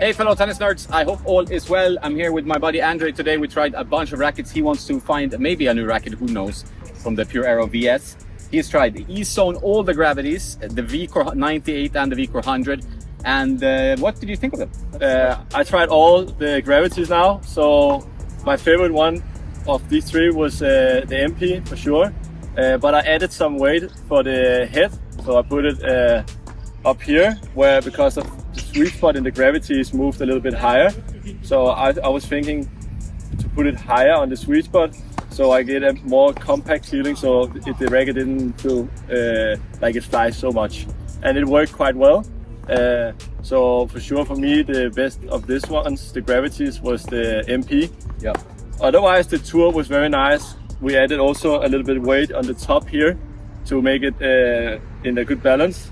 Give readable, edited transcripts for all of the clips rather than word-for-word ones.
Hey fellow tennis nerds, I hope all is well. I'm here with my buddy Andre. Today we tried a bunch of rackets. He wants to find maybe a new racket, who knows, from the Pure Aero VS. He's tried the Ezone, all the gravities, the Vcore 98 and the Vcore 100. And what did you think of them? I tried all the gravities now, so my favorite one of these three was the MP for sure. But I added some weight for the head, so I put it up here, where because of the sweet spot in the gravities moved a little bit higher. So I was thinking to put it higher on the sweet spot, so I get a more compact feeling, so the racket didn't feel like it flies so much. And it worked quite well. So for sure, for me, the best of this ones, the gravities, was the MP. Yeah. Otherwise, the tour was very nice. We added also a little bit of weight on the top here to make it in a good balance,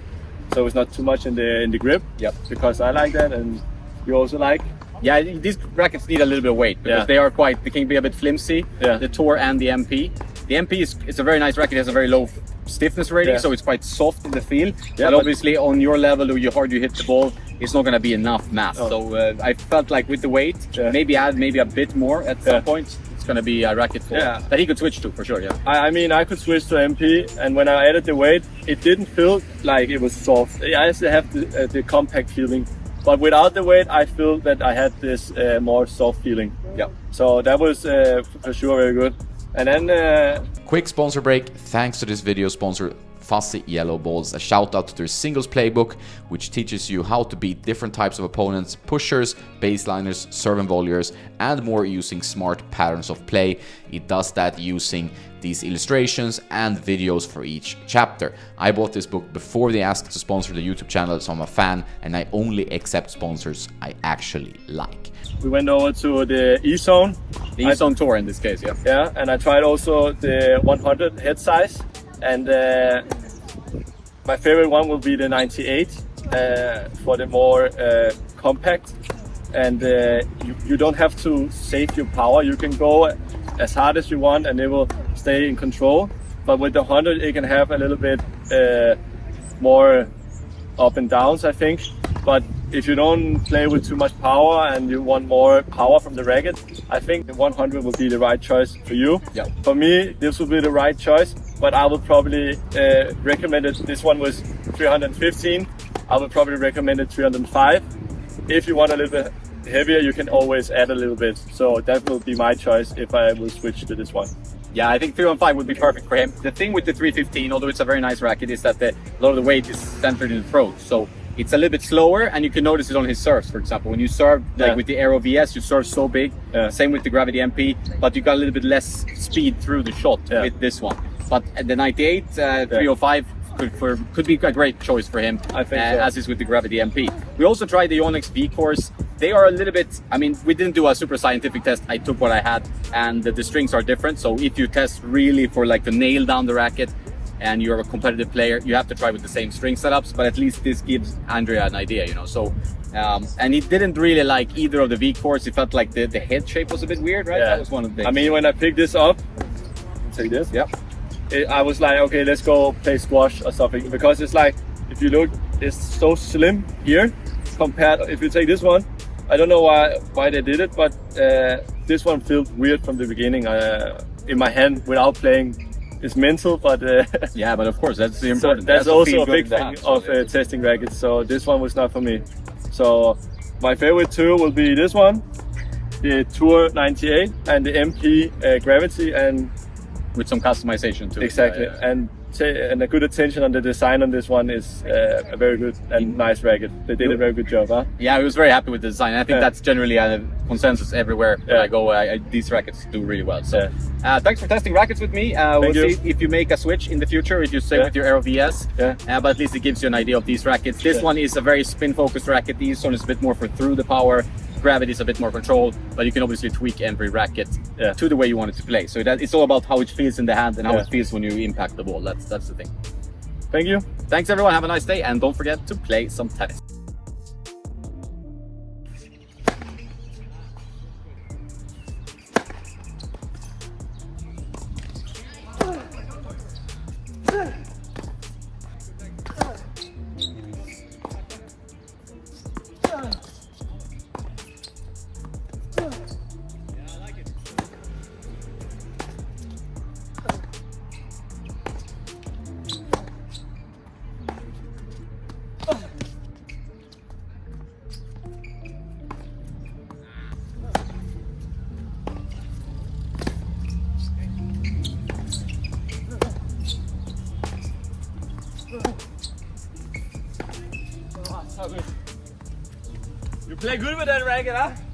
so it's not too much in the grip. Yep. Because I like that, and you also like. Yeah, these rackets need a little bit of weight because they can be a bit flimsy. Yeah. The Tour and the MP. The MP is a very nice racket. It has a very low stiffness rating, so it's quite soft in the feel. Yeah, but obviously on your level, or how hard you hit the ball, it's not going to be enough mass. Oh. So I felt like with the weight, maybe add a bit more at some point. It's going to be a racket that he could switch to for sure. Yeah. I mean, I could switch to MP, and when I added the weight, it didn't feel like it was soft. I still have the compact feeling. But without the weight, I feel that I had this more soft feeling. Yeah. So that was for sure very good. And then quick sponsor break. Thanks to this video sponsor, Fuzzy Yellow Balls. A shout out to their singles playbook, which teaches you how to beat different types of opponents, pushers, baseliners, serve and volleyers, and more using smart patterns of play. It does that using these illustrations and videos for each chapter. I bought this book before they asked to sponsor the YouTube channel, so I'm a fan, and I only accept sponsors I actually like. We went over to the Ezone. The Ezone Tour in this case, yeah. Yeah, and I tried also the 100 head size, and my favorite one will be the 98 for the more compact. And you don't have to save your power. You can go as hard as you want, and it will stay in control. But with the 100, it can have a little bit more up and downs, I think. But if you don't play with too much power and you want more power from the racket, I think the 100 will be the right choice for you. Yeah. For me, this will be the right choice, but I would probably recommend it. This one was 315. I would probably recommend it 305. If you want a little bit heavier, you can always add a little bit. So that will be my choice if I will switch to this one. Yeah, I think 315 would be perfect for him. The thing with the 315, although it's a very nice racket, is that a lot of the weight is centered in the throat. So it's a little bit slower, and you can notice it on his serves, for example. When you serve, like with the Aero VS, you serve so big. Same with the Gravity MP, but you got a little bit less speed through the shot with this one. But at the 98, 305 could be a great choice for him, I think so. as is with the Gravity MP. We also tried the Yonex Vcores. They are a little bit, I mean, we didn't do a super scientific test. I took what I had, and the strings are different. So if you test really for like to nail down the racket, and you're a competitive player, you have to try with the same string setups, but at least this gives Andrea an idea, you know. So, and he didn't really like either of the Vcores. He felt like the head shape was a bit weird, right? Yeah. That was one of the things. I mean, when I picked this up, take this. Yeah. I was like, okay, let's go play squash or something, because it's like, if you look, it's so slim here compared. If you take this one, I don't know why they did it, but this one felt weird from the beginning in my hand without playing. It's mental, but yeah, but of course that's the important. So that's also a big thing thing of testing rackets. So this one was not for me. So my favorite two will be this one, the Tour 98, and the MP Gravity, and with some customization too. Exactly, and a good attention on the design on this one is a very good and nice racket. They did a very good job, huh? Yeah, I was very happy with the design. I think that's generally a consensus everywhere when I go. These rackets do really well. So thanks for testing rackets with me. We'll see if you make a switch in the future, if you stay with your Aero VS. But at least it gives you an idea of these rackets. This one is a very spin-focused racket. The Ezone is a bit more for through the power. Gravity is a bit more controlled, but you can obviously tweak every racket to the way you want it to play. So it's all about how it feels in the hand and how it feels when you impact the ball. That's the thing. Thank you. Thanks everyone. Have a nice day, and don't forget to play some tennis. Play good with that racket, huh?